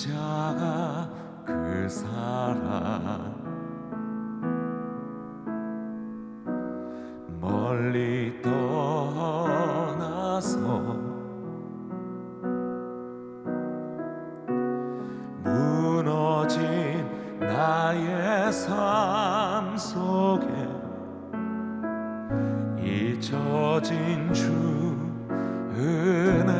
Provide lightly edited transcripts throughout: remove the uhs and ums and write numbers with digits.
십자가 그 사랑 멀리 떠나서 무너진 나의 삶 속에 잊혀진 주 은혜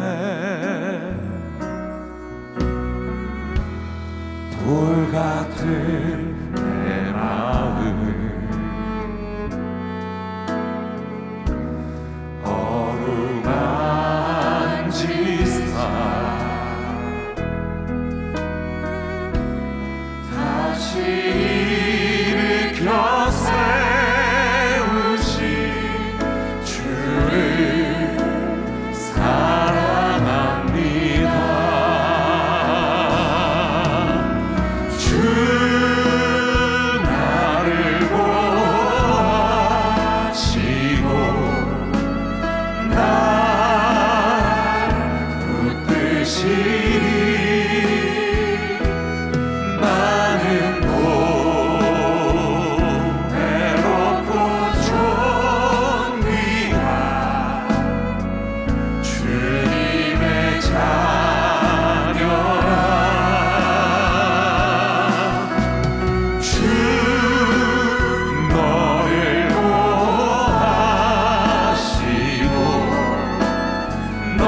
돌 같은 내 마음 어루만지사 다시 일으켜 세우신 주를 사랑합니다. 주 나를 보아시고 날 붙드시니 나는 또 외롭고 존귀한 주님의 자녀라. 주 너를 보아시고 널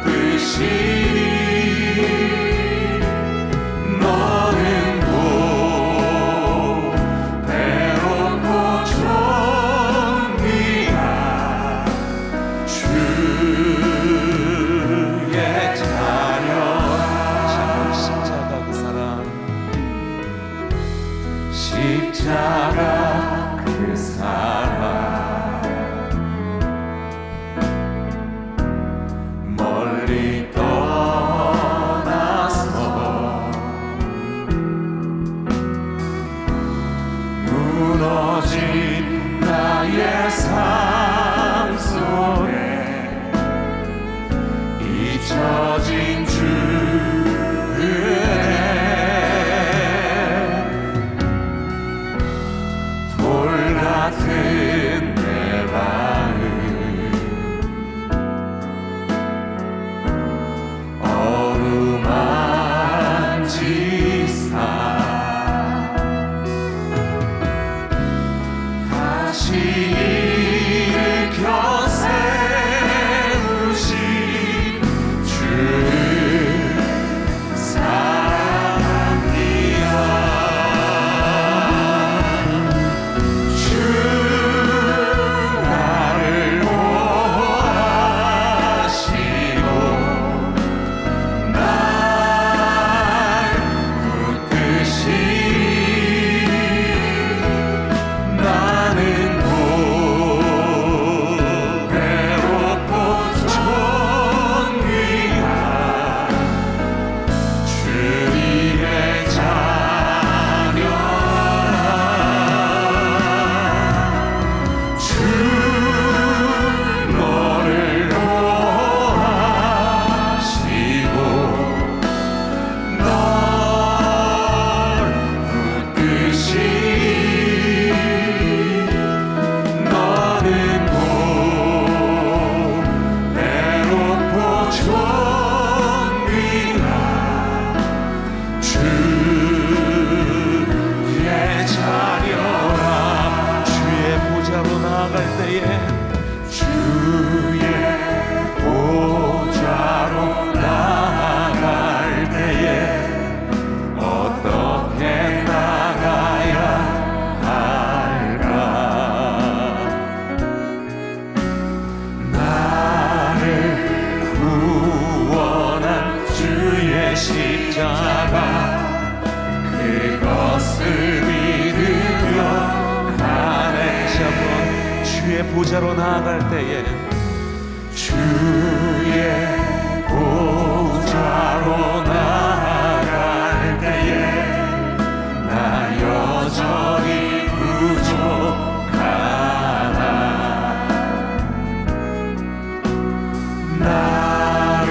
붙드시니 너는 또 외롭고 존귀한 주의 자녀라. 십자가 그 사랑 십자가 그 사랑 멀리 떠나서 무너진 나의 삶 속에 잊혀진 주 은혜 돌 같은 내 마음 어루만지사 다시 일으켜 세우신 주를 사랑합니다. 주 나를 보아시고 날 붙드시니 나는 또 외롭고 존귀한 주님의 자녀라. 주 너를 보아시고 널 붙드시니 너는 또 외롭고 존귀한 주의 자녀라. 주의 보좌로 나아갈 때에 주의 보좌로 나아갈 때에 어떻게 나가야 할까? 나를 구원한 주의 십자가 그것을 믿으며 가네. 주의 보좌로 나아갈 때에 주의 보좌로 나아갈 때에 나 여전히 부족하나 나를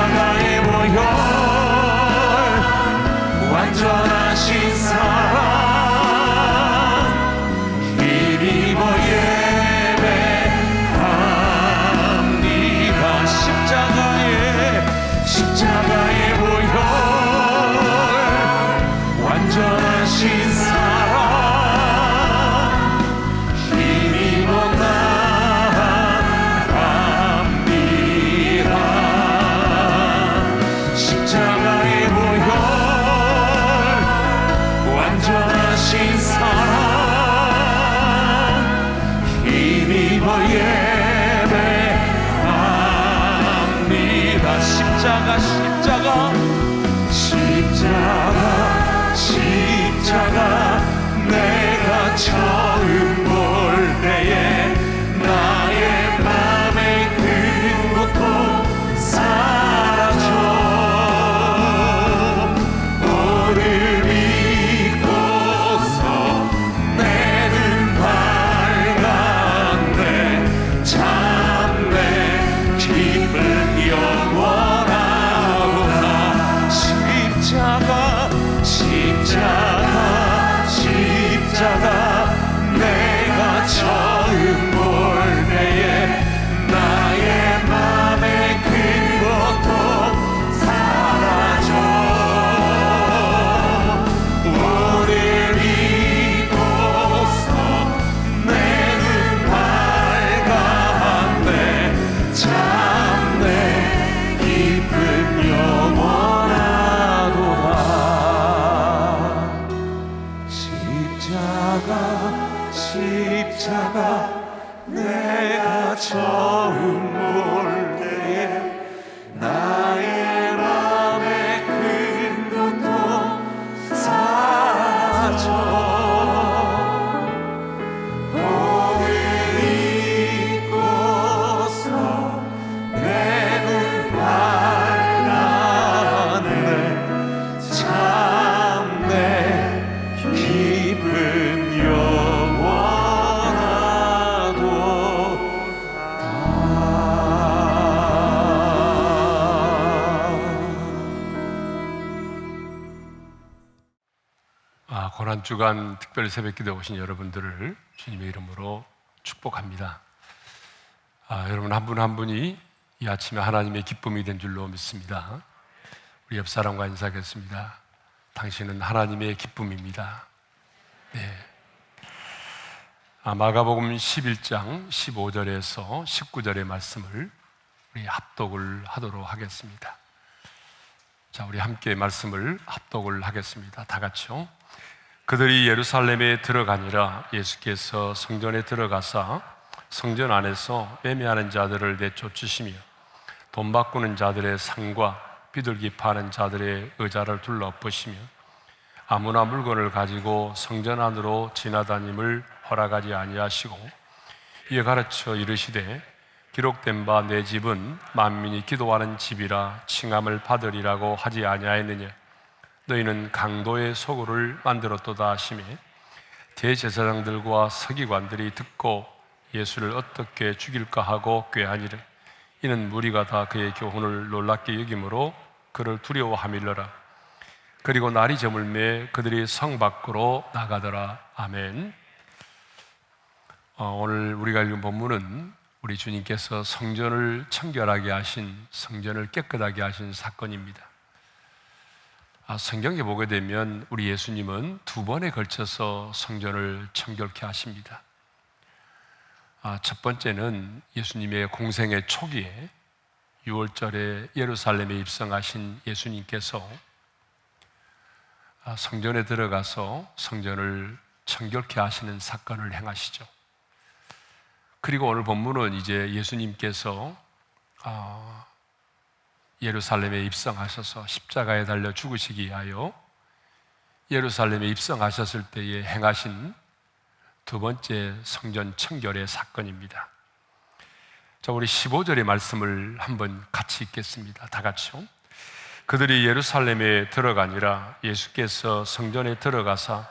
십자가의 보혈 완전하신 사랑 힘입어 예배합니다. 십자가의 보혈 완전하신 사랑 힘입어 나갑니다. 십자가의 보혈 완전하신 사랑 힘입어 예배합니다. 십자가 내가 처음 볼 때에 나의 맘의 큰 고통 사라져 오늘 믿고서 내 눈 밝았네. 참내 기쁜 영원하구나. 십자가 내가 처음 볼 때에 나의 맘의 큰 고통 사라져 오늘 믿고서 내 눈 밝았네. 참내 기쁜 영원하도다. 십자가 내가 처음 볼 때에 나의 맘의 큰 고통 사라져 오늘 잊고서 내 눈 밝았네. 참내 기쁜 고난주간 특별 새벽기도에 오신 여러분들을 주님의 이름으로 축복합니다. 여러분 한 분 한 분이 이 아침에 하나님의 기쁨이 된 줄로 믿습니다. 우리 옆 사람과 인사하겠습니다. 당신은 하나님의 기쁨입니다. 네. 마가복음 11장 15절에서 19절의 말씀을 우리 합독을 하도록 하겠습니다. 자, 우리 함께 말씀을 합독을 하겠습니다. 다 같이요. 그들이 예루살렘에 들어가니라 예수께서 성전에 들어가사 성전 안에서 매매하는 자들을 내쫓으시며 돈 바꾸는 자들의 상과 비둘기 파는 자들의 의자를 둘러엎으시며 아무나 물건을 가지고 성전 안으로 지나다님을 허락하지 아니하시고 이에 가르쳐 이르시되 기록된 바 내 집은 만민이 기도하는 집이라 칭함을 받으리라고 하지 아니하였느냐. 너희는 강도의 소굴을 만들었도다 하시매 대제사장들과 서기관들이 듣고 예수를 어떻게 죽일까 하고 꾀하니라. 이는 무리가 다 그의 교훈을 놀랍게 여김으로 그를 두려워하밀러라. 그리고 날이 저물매 그들이 성 밖으로 나가더라. 아멘. 오늘 우리가 읽은 본문은 우리 주님께서 성전을 청결하게 하신, 성전을 깨끗하게 하신 사건입니다. 성경에 보게 되면 우리 예수님은 두 번에 걸쳐서 성전을 청결케 하십니다. 첫 번째는 예수님의 공생의 초기에 6월절에 예루살렘에 입성하신 예수님께서 성전에 들어가서 성전을 청결케 하시는 사건을 행하시죠. 그리고 오늘 본문은 이제 예수님께서 예루살렘에 입성하셔서 십자가에 달려 죽으시기 위하여 예루살렘에 입성하셨을 때에 행하신 두 번째 성전 청결의 사건입니다. 자, 우리 15절의 말씀을 한번 같이 읽겠습니다. 다 같이요. 그들이 예루살렘에 들어가니라 예수께서 성전에 들어가사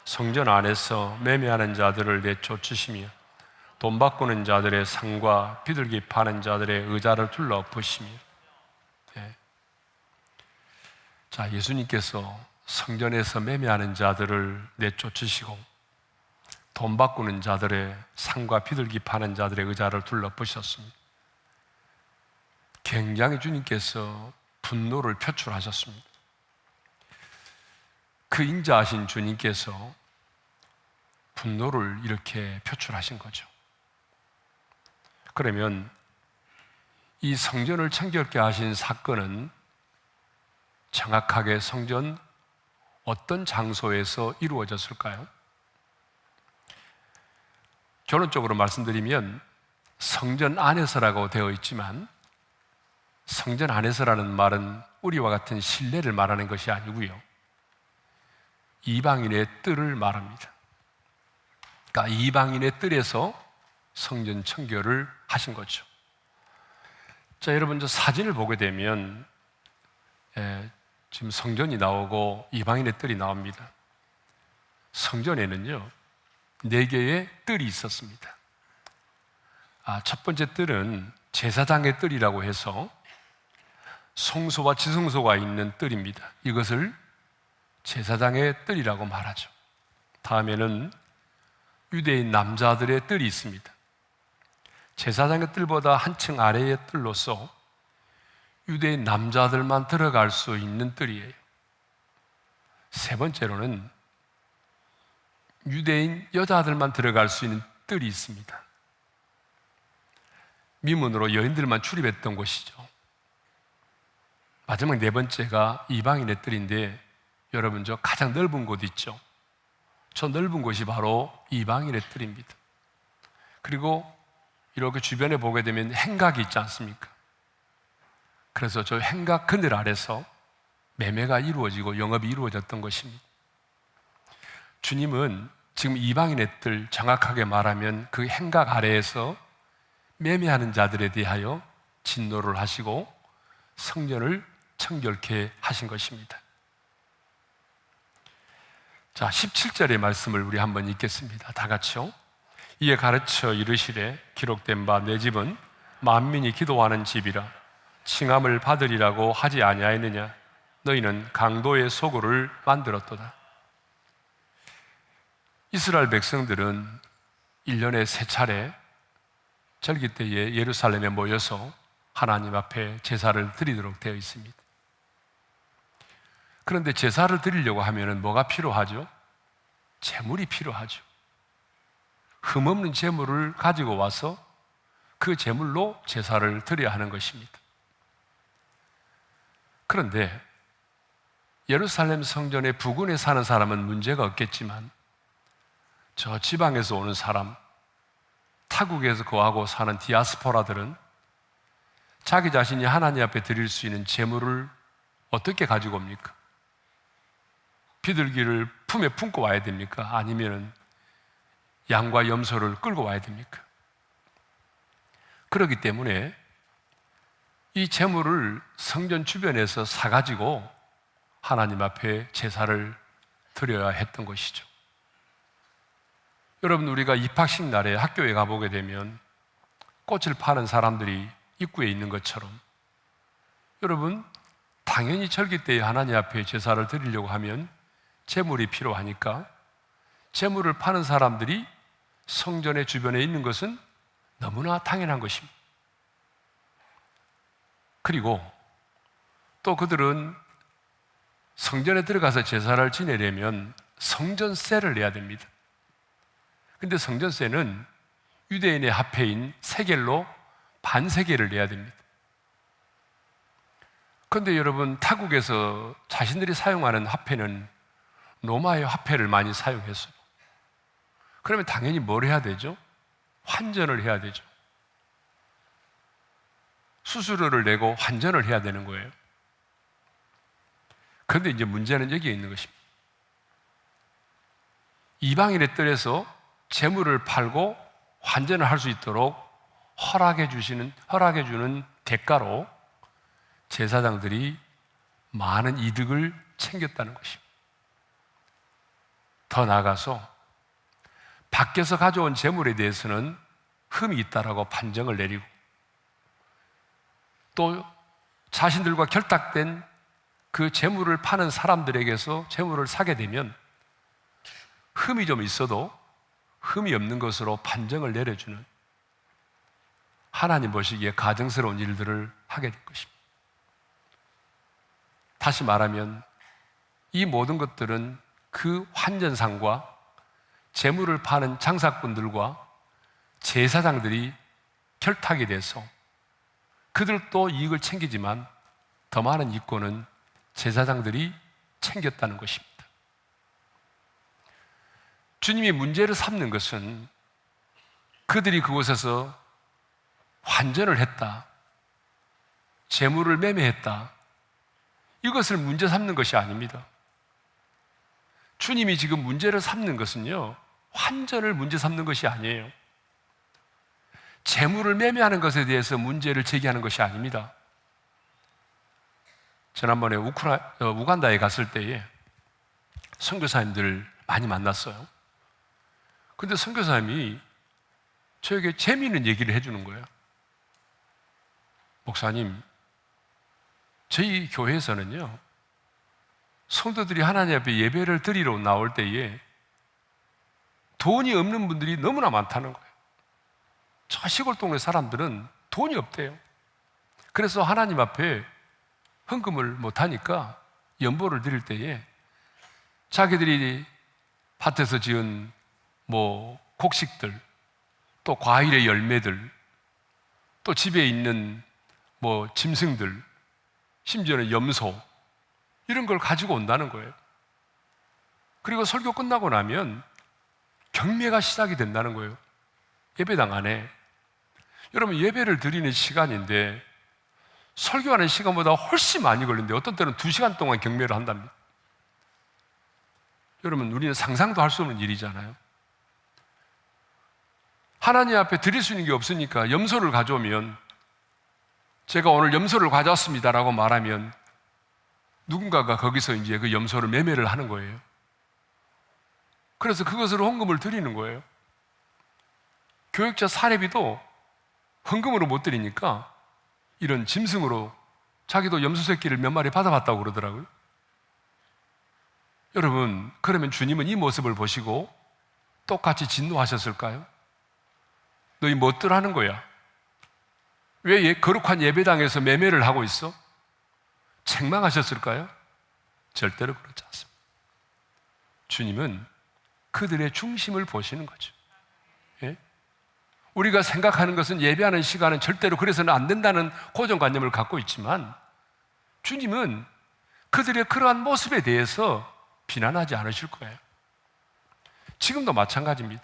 성전 안에서 매매하는 자들을 내쫓으시며 돈 바꾸는 자들의 상과 비둘기 파는 자들의 의자를 둘러엎으시며 자, 예수님께서 성전에서 매매하는 자들을 내쫓으시고 돈 바꾸는 자들의 상과 비둘기 파는 자들의 의자를 둘러보셨습니다. 굉장히 주님께서 분노를 표출하셨습니다. 그 인자하신 주님께서 분노를 이렇게 표출하신 거죠. 그러면 이 성전을 청결케 하신 사건은 정확하게 성전 어떤 장소에서 이루어졌을까요? 결론적으로 말씀드리면 성전 안에서라고 되어 있지만 성전 안에서라는 말은 우리와 같은 실내를 말하는 것이 아니고요, 이방인의 뜰을 말합니다. 그러니까 이방인의 뜰에서 성전 청결을 하신 거죠. 자, 여러분, 저 사진을 보게 되면 지금 성전이 나오고 이방인의 뜰이 나옵니다. 성전에는요 4개의 뜰이 있었습니다. 첫 번째 뜰은 제사장의 뜰이라고 해서 성소와 지성소가 있는 뜰입니다. 이것을 제사장의 뜰이라고 말하죠. 다음에는 유대인 남자들의 뜰이 있습니다. 제사장의 뜰보다 한층 아래의 뜰로서 유대인 남자들만 들어갈 수 있는 뜰이에요. 세 번째로는 유대인 여자들만 들어갈 수 있는 뜰이 있습니다. 미문으로 여인들만 출입했던 곳이죠. 마지막 네 번째가 이방인의 뜰인데, 여러분, 저 가장 넓은 곳 있죠? 저 넓은 곳이 바로 이방인의 뜰입니다. 그리고 이렇게 주변에 보게 되면 행각이 있지 않습니까? 그래서 저 행각 그늘 아래서 매매가 이루어지고 영업이 이루어졌던 것입니다. 주님은 지금 이방인의 뜰, 정확하게 말하면 그 행각 아래에서 매매하는 자들에 대하여 진노를 하시고 성전을 청결케 하신 것입니다. 자, 17절의 말씀을 우리 한번 읽겠습니다. 다 같이요. 이에 가르쳐 이르시되 기록된 바 내 집은 만민이 기도하는 집이라 칭함을 받으리라고 하지 아니하였느냐. 너희는 강도의 소굴을 만들었도다. 이스라엘 백성들은 1년에 3차례 절기 때에 예루살렘에 모여서 하나님 앞에 제사를 드리도록 되어 있습니다. 그런데 제사를 드리려고 하면 뭐가 필요하죠? 제물이 필요하죠. 흠없는 제물을 가지고 와서 그 제물로 제사를 드려야 하는 것입니다. 그런데 예루살렘 성전의 부근에 사는 사람은 문제가 없겠지만 저 지방에서 오는 사람, 타국에서 거하고 사는 디아스포라들은 자기 자신이 하나님 앞에 드릴 수 있는 제물을 어떻게 가지고 옵니까? 비둘기를 품에 품고 와야 됩니까? 아니면 양과 염소를 끌고 와야 됩니까? 그렇기 때문에 이 제물을 성전 주변에서 사가지고 하나님 앞에 제사를 드려야 했던 것이죠. 여러분, 우리가 입학식 날에 학교에 가보게 되면 꽃을 파는 사람들이 입구에 있는 것처럼, 여러분, 당연히 절기 때에 하나님 앞에 제사를 드리려고 하면 제물이 필요하니까 제물을 파는 사람들이 성전의 주변에 있는 것은 너무나 당연한 것입니다. 그리고 또 그들은 성전에 들어가서 제사를 지내려면 성전세를 내야 됩니다. 근데 성전세는 유대인의 화폐인 세겔로 반세겔을 내야 됩니다. 그런데 여러분, 타국에서 자신들이 사용하는 화폐는 로마의 화폐를 많이 사용했어요. 그러면 당연히 뭘 해야 되죠? 환전을 해야 되죠. 수수료를 내고 환전을 해야 되는 거예요. 그런데 이제 문제는 여기에 있는 것입니다. 이방인의 뜰에서 재물을 팔고 환전을 할 수 있도록 허락해 주는 대가로 제사장들이 많은 이득을 챙겼다는 것입니다. 더 나아가서 밖에서 가져온 재물에 대해서는 흠이 있다라고 판정을 내리고, 또 자신들과 결탁된 그 재물을 파는 사람들에게서 재물을 사게 되면 흠이 좀 있어도 흠이 없는 것으로 판정을 내려주는, 하나님 보시기에 가증스러운 일들을 하게 될 것입니다. 다시 말하면 이 모든 것들은 그 환전상과 재물을 파는 장사꾼들과 제사장들이 결탁이 돼서 그들도 이익을 챙기지만 더 많은 이권은 제사장들이 챙겼다는 것입니다. 주님이 문제를 삼는 것은 그들이 그곳에서 환전을 했다, 재물을 매매했다, 이것을 문제 삼는 것이 아닙니다. 주님이 지금 문제를 삼는 것은요, 환전을 문제 삼는 것이 아니에요. 재물을 매매하는 것에 대해서 문제를 제기하는 것이 아닙니다. 지난번에 우간다에 갔을 때에 선교사님들 많이 만났어요. 근데 선교사님이 저에게 재미있는 얘기를 해주는 거예요. 목사님, 저희 교회에서는요, 성도들이 하나님 앞에 예배를 드리러 나올 때에 돈이 없는 분들이 너무나 많다는 거예요. 저 시골 동네 사람들은 돈이 없대요. 그래서 하나님 앞에 헌금을 못하니까 연보를 드릴 때에 자기들이 밭에서 지은 곡식들, 또 과일의 열매들, 또 집에 있는 짐승들, 심지어는 염소, 이런 걸 가지고 온다는 거예요. 그리고 설교 끝나고 나면 경매가 시작이 된다는 거예요. 예배당 안에. 여러분, 예배를 드리는 시간인데 설교하는 시간보다 훨씬 많이 걸리는데 어떤 때는 2시간 동안 경매를 한답니다. 여러분, 우리는 상상도 할 수 없는 일이잖아요. 하나님 앞에 드릴 수 있는 게 없으니까 염소를 가져오면, 제가 오늘 염소를 가져왔습니다라고 말하면 누군가가 거기서 이제 그 염소를 매매를 하는 거예요. 그래서 그것으로 헌금을 드리는 거예요. 교육자 사례비도 헌금으로 못 드리니까 이런 짐승으로 자기도 염소 새끼를 몇 마리 받아봤다고 그러더라고요. 여러분, 그러면 주님은 이 모습을 보시고 똑같이 진노하셨을까요? 너희 뭣들 하는 거야? 왜 거룩한 예배당에서 매매를 하고 있어? 책망하셨을까요? 절대로 그렇지 않습니다. 주님은 그들의 중심을 보시는 거죠. 예? 우리가 생각하는 것은 예배하는 시간은 절대로 그래서는 안 된다는 고정관념을 갖고 있지만 주님은 그들의 그러한 모습에 대해서 비난하지 않으실 거예요. 지금도 마찬가지입니다.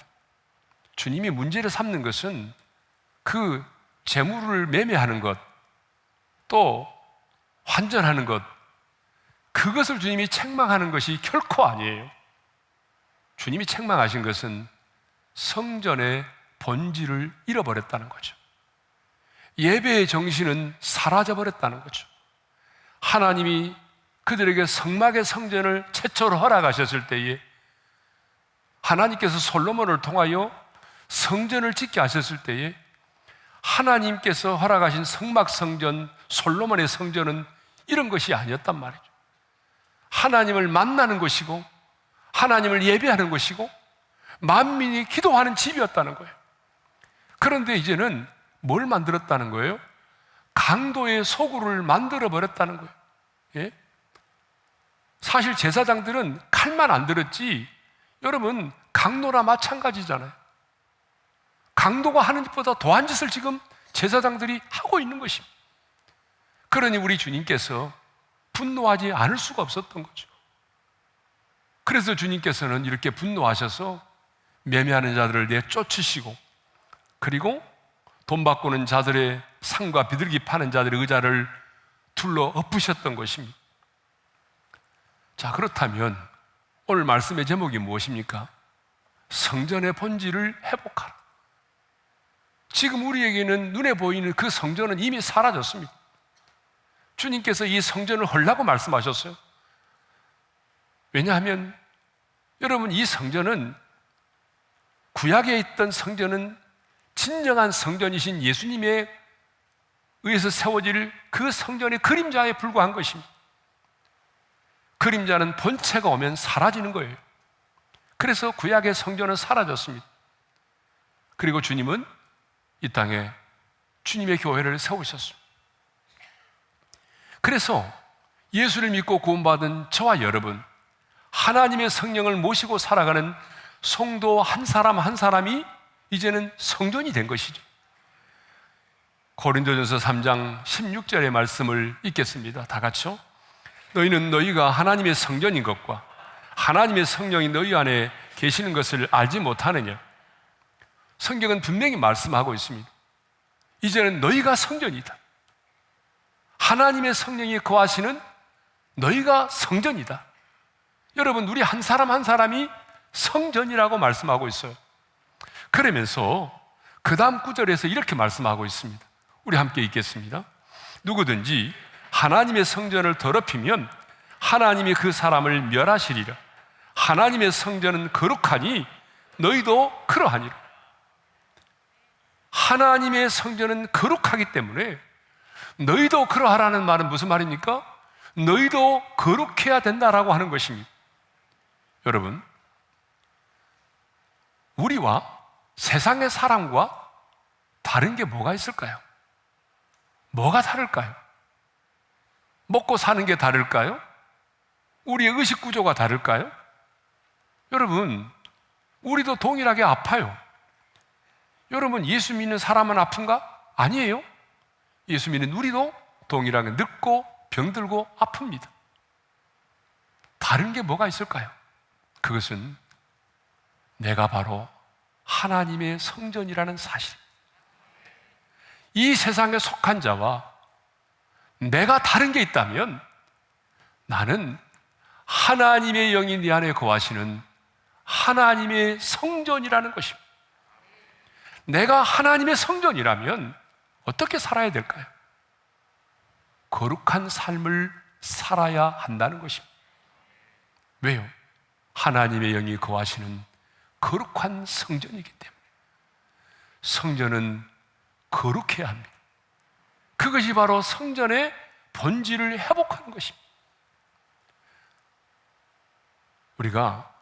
주님이 문제를 삼는 것은 그 재물을 매매하는 것, 또 환전하는 것, 그것을 주님이 책망하는 것이 결코 아니에요. 주님이 책망하신 것은 성전의 본질을 잃어버렸다는 거죠. 예배의 정신은 사라져버렸다는 거죠. 하나님이 그들에게 성막의 성전을 최초로 허락하셨을 때에 하나님께서 솔로몬을 통하여 성전을 짓게 하셨을 때에 하나님께서 허락하신 성막 성전, 솔로몬의 성전은 이런 것이 아니었단 말이죠. 하나님을 만나는 곳이고 하나님을 예배하는 곳이고 만민이 기도하는 집이었다는 거예요. 그런데 이제는 뭘 만들었다는 거예요? 강도의 소굴을 만들어 버렸다는 거예요. 예? 사실 제사장들은 칼만 안 들었지, 여러분, 강도나 마찬가지잖아요. 강도가 하는 짓보다 더한 짓을 지금 제사장들이 하고 있는 것입니다. 그러니 우리 주님께서 분노하지 않을 수가 없었던 거죠. 그래서 주님께서는 이렇게 분노하셔서 매매하는 자들을 내쫓으시고, 그리고 돈 바꾸는 자들의 상과 비둘기 파는 자들의 의자를 둘러 엎으셨던 것입니다. 자, 그렇다면 오늘 말씀의 제목이 무엇입니까? 성전의 본질을 회복하라. 지금 우리에게는 눈에 보이는 그 성전은 이미 사라졌습니다. 주님께서 이 성전을 헐라고 말씀하셨어요. 왜냐하면 여러분, 이 성전은, 구약에 있던 성전은 진정한 성전이신 예수님에 의해서 세워질 그 성전의 그림자에 불과한 것입니다. 그림자는 본체가 오면 사라지는 거예요. 그래서 구약의 성전은 사라졌습니다. 그리고 주님은 이 땅에 주님의 교회를 세우셨습니다. 그래서 예수를 믿고 구원받은 저와 여러분, 하나님의 성령을 모시고 살아가는 성도 한 사람 한 사람이 이제는 성전이 된 것이죠. 고린도전서 3장 16절의 말씀을 읽겠습니다. 다 같이요. 너희는 너희가 하나님의 성전인 것과 하나님의 성령이 너희 안에 계시는 것을 알지 못하느냐. 성경은 분명히 말씀하고 있습니다. 이제는 너희가 성전이다. 하나님의 성령이 거하시는 너희가 성전이다. 여러분, 우리 한 사람 한 사람이 성전이라고 말씀하고 있어요. 그러면서 그 다음 구절에서 이렇게 말씀하고 있습니다. 우리 함께 읽겠습니다. 누구든지 하나님의 성전을 더럽히면 하나님이 그 사람을 멸하시리라. 하나님의 성전은 거룩하니 너희도 그러하니라. 하나님의 성전은 거룩하기 때문에 너희도 그러하라는 말은 무슨 말입니까? 너희도 거룩해야 된다라고 하는 것입니다. 여러분, 우리와 세상의 사람과 다른 게 뭐가 있을까요? 뭐가 다를까요? 먹고 사는 게 다를까요? 우리의 의식 구조가 다를까요? 여러분, 우리도 동일하게 아파요. 여러분, 예수 믿는 사람은 아픈가? 아니에요. 예수 믿는 우리도 동일하게 늙고 병들고 아픕니다. 다른 게 뭐가 있을까요? 그것은 내가 바로 하나님의 성전이라는 사실. 이 세상에 속한 자와 내가 다른 게 있다면 나는 하나님의 영이 내 안에 거하시는 하나님의 성전이라는 것입니다. 내가 하나님의 성전이라면 어떻게 살아야 될까요? 거룩한 삶을 살아야 한다는 것입니다. 왜요? 하나님의 영이 거하시는 거룩한 성전이기 때문에. 성전은 거룩해야 합니다. 그것이 바로 성전의 본질을 회복하는 것입니다. 우리가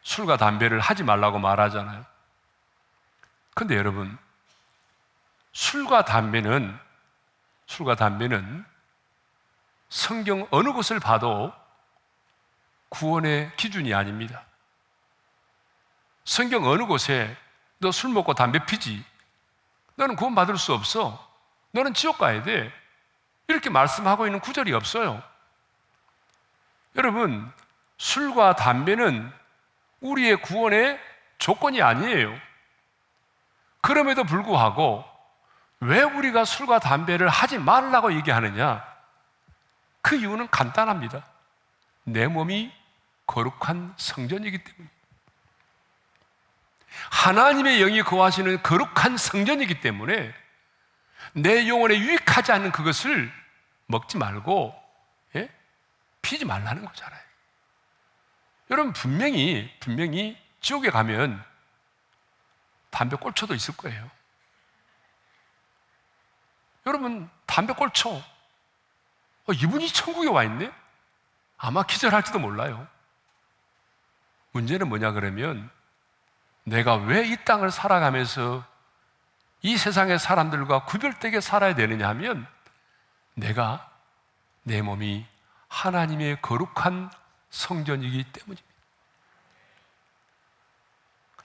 술과 담배를 하지 말라고 말하잖아요. 근데 여러분, 술과 담배는 성경 어느 곳을 봐도 구원의 기준이 아닙니다. 성경 어느 곳에 너 술 먹고 담배 피지? 너는 구원 받을 수 없어. 너는 지옥 가야 돼. 이렇게 말씀하고 있는 구절이 없어요. 여러분, 술과 담배는 우리의 구원의 조건이 아니에요. 그럼에도 불구하고 왜 우리가 술과 담배를 하지 말라고 얘기하느냐? 그 이유는 간단합니다. 내 몸이 거룩한 성전이기 때문에. 하나님의 영이 거하시는 거룩한 성전이기 때문에 내 영혼에 유익하지 않는 그것을 먹지 말고 피지 말라는 거잖아요. 여러분, 분명히 지옥에 가면 담배 꼴초도 있을 거예요. 여러분, 담배 꼴초, 이분이 천국에 와 있네? 아마 기절할지도 몰라요. 문제는 뭐냐 그러면 내가 왜 이 땅을 살아가면서 이 세상의 사람들과 구별되게 살아야 되느냐 하면 내가, 내 몸이 하나님의 거룩한 성전이기 때문입니다.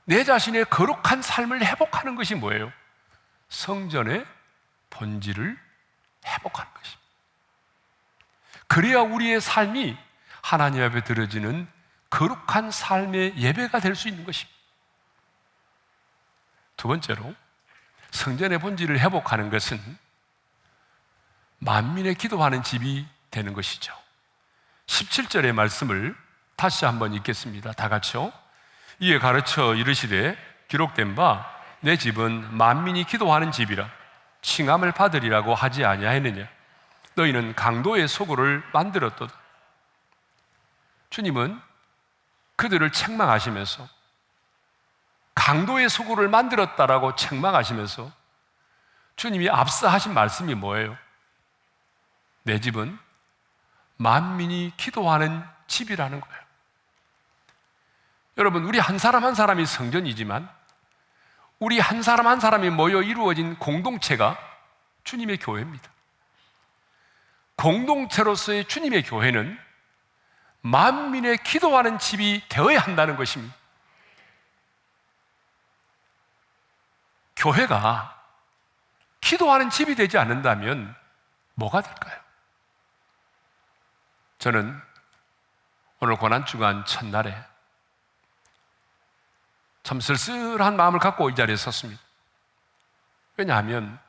내 자신의 거룩한 삶을 회복하는 것이 뭐예요? 성전의 본질을 회복하는 것입니다. 그래야 우리의 삶이 하나님 앞에 드려지는 거룩한 삶의 예배가 될 수 있는 것입니다. 두 번째로, 성전의 본질을 회복하는 것은 만민의 기도하는 집이 되는 것이죠. 17절의 말씀을 다시 한번 읽겠습니다. 다 같이요. 이에 가르쳐 이르시되 기록된 바 내 집은 만민이 기도하는 집이라 칭함을 받으리라고 하지 아니하였느냐. 너희는 강도의 소굴을 만들었도다. 주님은 그들을 책망하시면서 강도의 소굴을 만들었다라고 책망하시면서 주님이 앞서 하신 말씀이 뭐예요? 내 집은 만민이 기도하는 집이라는 거예요. 여러분, 우리 한 사람 한 사람이 성전이지만 우리 한 사람 한 사람이 모여 이루어진 공동체가 주님의 교회입니다. 공동체로서의 주님의 교회는 만민의 기도하는 집이 되어야 한다는 것입니다. 교회가 기도하는 집이 되지 않는다면 뭐가 될까요? 저는 오늘 고난주간 첫날에 참 쓸쓸한 마음을 갖고 이 자리에 섰습니다. 왜냐하면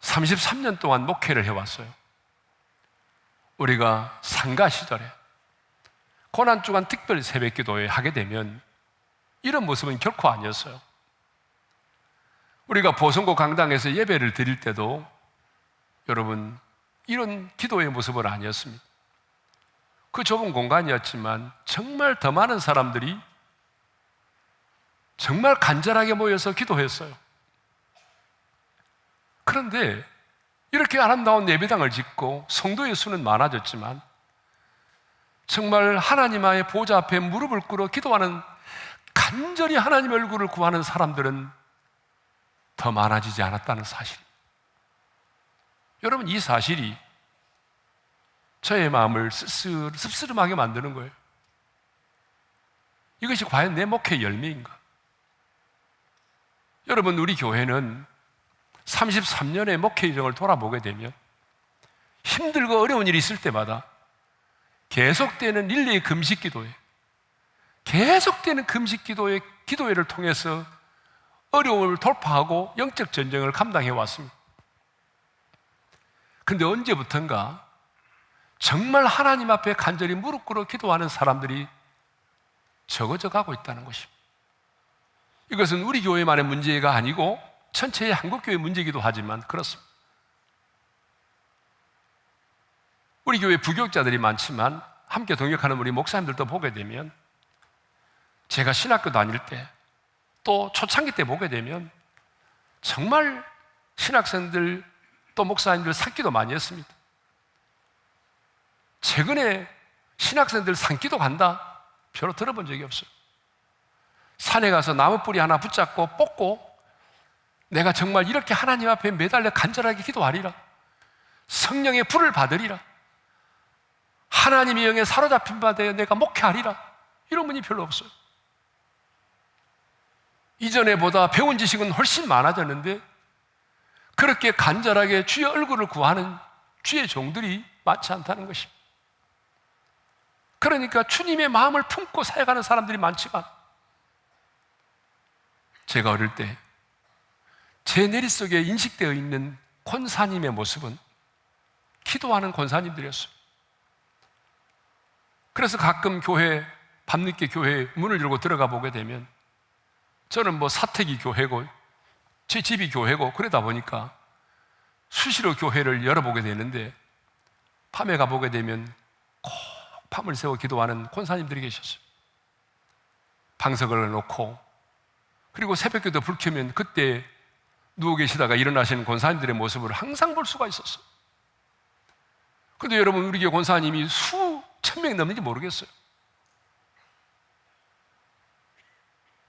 33년 동안 목회를 해왔어요. 우리가 상가 시절에 고난주간 특별 새벽기도회 하게 되면 이런 모습은 결코 아니었어요. 우리가 보성고 강당에서 예배를 드릴 때도 여러분 이런 기도의 모습은 아니었습니다. 그 좁은 공간이었지만 정말 더 많은 사람들이 정말 간절하게 모여서 기도했어요. 그런데 이렇게 아름다운 예배당을 짓고 성도의 수는 많아졌지만 정말 하나님의 보좌 앞에 무릎을 꿇어 기도하는, 간절히 하나님 얼굴을 구하는 사람들은 더 많아지지 않았다는 사실. 여러분, 이 사실이 저의 마음을 씁쓸하게 만드는 거예요. 이것이 과연 내 목회의 열매인가? 여러분, 우리 교회는 33년의 목회 여정을 돌아보게 되면 힘들고 어려운 일이 있을 때마다 계속되는 릴레이 금식 기도회, 계속되는 금식 기도회, 기도회를 통해서 어려움을 돌파하고 영적 전쟁을 감당해 왔습니다. 그런데 언제부턴가 정말 하나님 앞에 간절히 무릎 꿇어 기도하는 사람들이 적어져 가고 있다는 것입니다. 이것은 우리 교회만의 문제가 아니고 전체의 한국교회 문제이기도 하지만 그렇습니다. 우리 교회 부교육자들이 많지만 함께 동역하는 우리 목사님들도 보게 되면, 제가 신학교 다닐 때 또 초창기 때 보게 되면 정말 신학생들 또 목사님들 산기도 많이 했습니다. 최근에 신학생들 산기도 간다? 별로 들어본 적이 없어요. 산에 가서 나무 뿌리 하나 붙잡고 뽑고 내가 정말 이렇게 하나님 앞에 매달려 간절하게 기도하리라, 성령의 불을 받으리라, 하나님의 영에 사로잡힌 바 되어 내가 목회하리라, 이런 분이 별로 없어요. 이전에 보다 배운 지식은 훨씬 많아졌는데 그렇게 간절하게 주의 얼굴을 구하는 주의 종들이 많지 않다는 것입니다. 그러니까 주님의 마음을 품고 살아가는 사람들이 많지가 않아요. 제가 어릴 때 제 내릿속에 인식되어 있는 권사님의 모습은 기도하는 권사님들이었어요. 그래서 가끔 교회, 밤늦게 교회 문을 열고 들어가 보게 되면, 저는 뭐 사택이 교회고 제 집이 교회고 그러다 보니까 수시로 교회를 열어보게 되는데, 밤에 가보게 되면 꼭 밤을 새워 기도하는 권사님들이 계셨어요. 방석을 놓고, 그리고 새벽기도 불 켜면 그때 누워 계시다가 일어나시는 권사님들의 모습을 항상 볼 수가 있었어요. 그런데 여러분, 우리 교회 권사님이 수천 명이 넘는지 모르겠어요.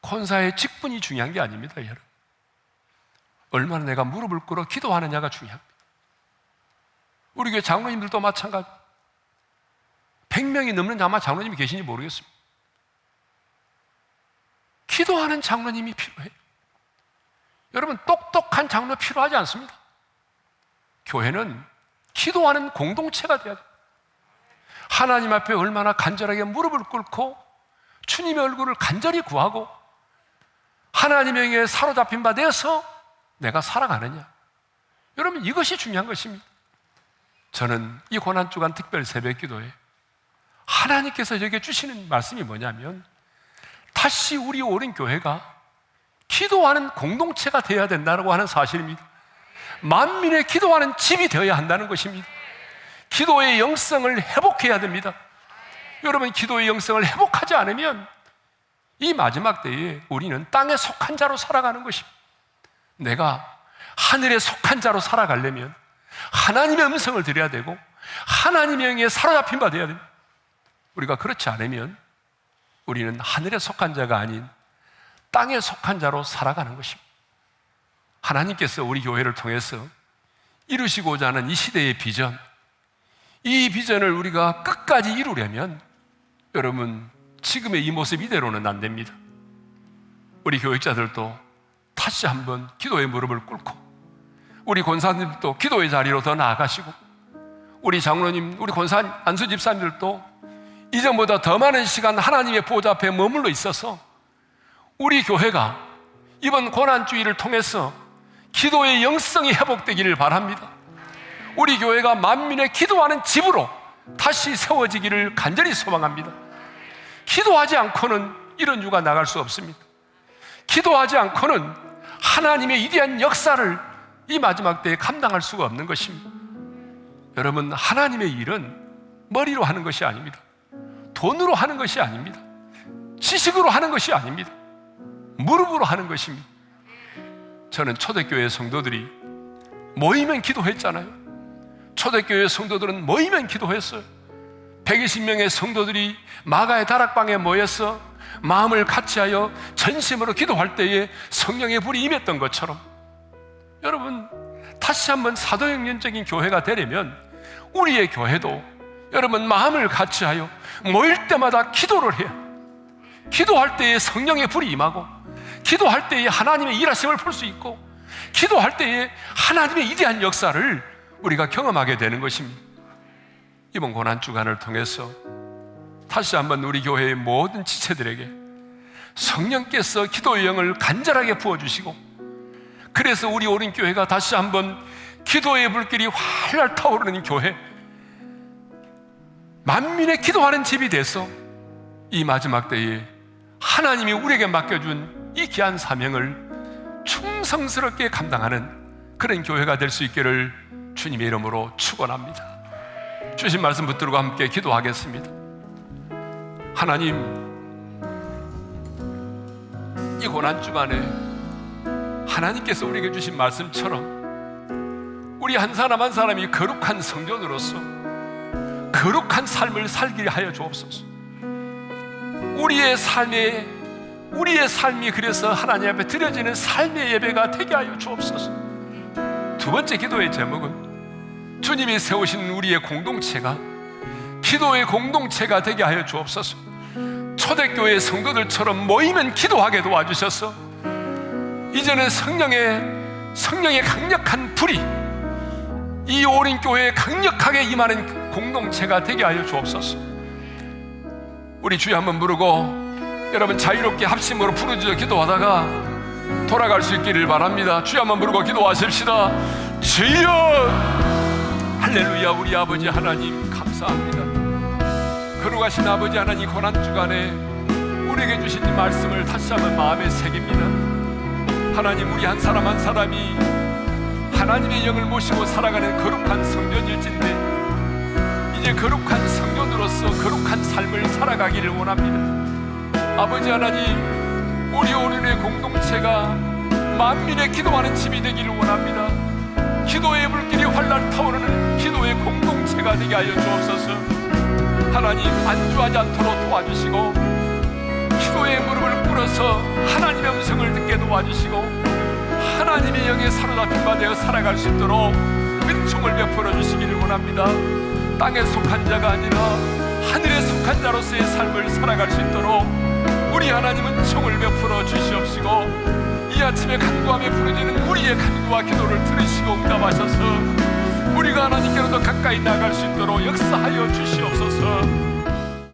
권사의 직분이 중요한 게 아닙니다, 여러분. 얼마나 내가 무릎을 꿇어 기도하느냐가 중요합니다. 우리 교회 장로님들도 마찬가지. 100명이 넘는 아마 장로님이 계신지 모르겠습니다. 기도하는 장로님이 필요해요. 여러분, 똑똑한 장로 필요하지 않습니다. 교회는 기도하는 공동체가 돼야 돼요. 하나님 앞에 얼마나 간절하게 무릎을 꿇고 주님의 얼굴을 간절히 구하고 하나님의 영에 사로잡힌 바 되어서 내가 살아가느냐. 여러분, 이것이 중요한 것입니다. 저는 이 고난주간 특별 새벽기도에 하나님께서 저에게 주시는 말씀이 뭐냐면, 다시 우리 오른 교회가 기도하는 공동체가 되어야 된다고 하는 사실입니다. 만민의 기도하는 집이 되어야 한다는 것입니다. 기도의 영성을 회복해야 됩니다. 여러분, 기도의 영성을 회복하지 않으면 이 마지막 때에 우리는 땅에 속한 자로 살아가는 것입니다. 내가 하늘에 속한 자로 살아가려면 하나님의 음성을 들어야 되고, 하나님의 영에 사로잡힌 바 되어야 됩니다. 우리가 그렇지 않으면 우리는 하늘에 속한 자가 아닌 땅에 속한 자로 살아가는 것입니다. 하나님께서 우리 교회를 통해서 이루시고자 하는 이 시대의 비전, 이 비전을 우리가 끝까지 이루려면 여러분, 지금의 이 모습 이대로는 안 됩니다. 우리 교육자들도 다시 한번 기도의 무릎을 꿇고, 우리 권사님들도 기도의 자리로 더 나아가시고, 우리 장로님, 우리 권사 안수 집사님들도 이전보다 더 많은 시간 하나님의 보좌 앞에 머물러 있어서 우리 교회가 이번 고난주의를 통해서 기도의 영성이 회복되기를 바랍니다. 우리 교회가 만민의 기도하는 집으로 다시 세워지기를 간절히 소망합니다. 기도하지 않고는 이런 유가 나갈 수 없습니다. 기도하지 않고는 하나님의 위대한 역사를 이 마지막 때에 감당할 수가 없는 것입니다. 여러분, 하나님의 일은 머리로 하는 것이 아닙니다. 돈으로 하는 것이 아닙니다. 지식으로 하는 것이 아닙니다. 무릎으로 하는 것입니다. 저는 초대교회 성도들이 모이면 기도했잖아요. 초대교회 성도들은 모이면 기도했어요. 120명의 성도들이 마가의 다락방에 모여서 마음을 같이하여 전심으로 기도할 때에 성령의 불이 임했던 것처럼, 여러분, 다시 한번 사도행전적인 교회가 되려면 우리의 교회도 여러분 마음을 같이하여 모일 때마다 기도를 해요. 기도할 때에 성령의 불이 임하고, 기도할 때에 하나님의 일하심을 볼 수 있고, 기도할 때에 하나님의 위대한 역사를 우리가 경험하게 되는 것입니다. 이번 고난주간을 통해서 다시 한번 우리 교회의 모든 지체들에게 성령께서 기도의 영을 간절하게 부어주시고, 그래서 우리 오륜교회가 다시 한번 기도의 불길이 활활 타오르는 교회, 만민의 기도하는 집이 돼서 이 마지막 때에 하나님이 우리에게 맡겨준 이 귀한 사명을 충성스럽게 감당하는 그런 교회가 될 수 있기를 주님의 이름으로 축원합니다. 주신 말씀 붙들고 함께 기도하겠습니다. 하나님, 이 고난주간에 하나님께서 우리에게 주신 말씀처럼 우리 한 사람 한 사람이 거룩한 성전으로서 거룩한 삶을 살게 하여 주옵소서. 우리의 삶이 그래서 하나님 앞에 드려지는 삶의 예배가 되게 하여 주옵소서. 두 번째 기도의 제목은 주님이 세우신 우리의 공동체가 기도의 공동체가 되게 하여 주옵소서. 초대교회 성도들처럼 모이면 기도하게 도와주셔서 이제는 성령의 강력한 불이 이 오륜교회에 강력하게 임하는 공동체가 되게 하여 주옵소서. 우리 주여 한번 부르고 여러분 자유롭게 합심으로 부르짖어 기도하다가 돌아갈 수 있기를 바랍니다. 주여 한번 부르고 기도하십시다. 주여! 할렐루야. 우리 아버지 하나님 감사합니다. 거룩하신 아버지 하나님, 고난주간에 우리에게 주신 이 말씀을 다시 한번 마음에 새깁니다. 하나님, 우리 한 사람 한 사람이 하나님의 영을 모시고 살아가는 거룩한 성전일진데 이제 거룩한 성전으로서 거룩한 삶을 살아가기를 원합니다. 아버지 하나님, 우리 오륜의 공동체가 만민의 기도하는 집이 되기를 원합니다. 기도의 불길이 활활 타오르는 기도의 공동체가 되게 하여 주옵소서. 하나님, 안주하지 않도록 도와주시고 기도의 무릎을 꿇어서 하나님의 음성을 듣게 도와주시고 하나님의 영에 사로잡힌 바 되어 살아갈 수 있도록 은총을 베풀어 주시기를 원합니다. 땅에 속한 자가 아니라 하늘에 속한 자로서의 삶을 살아갈 수 있도록 우리 하나님은 은총을 베풀어 주시옵시고 이 아침에 간구함에 부르짖는 우리의 간구와 기도를 들으시고 응답하셔서 우리가 하나님께로 더 가까이 나아갈 수 있도록 역사하여 주시옵소서.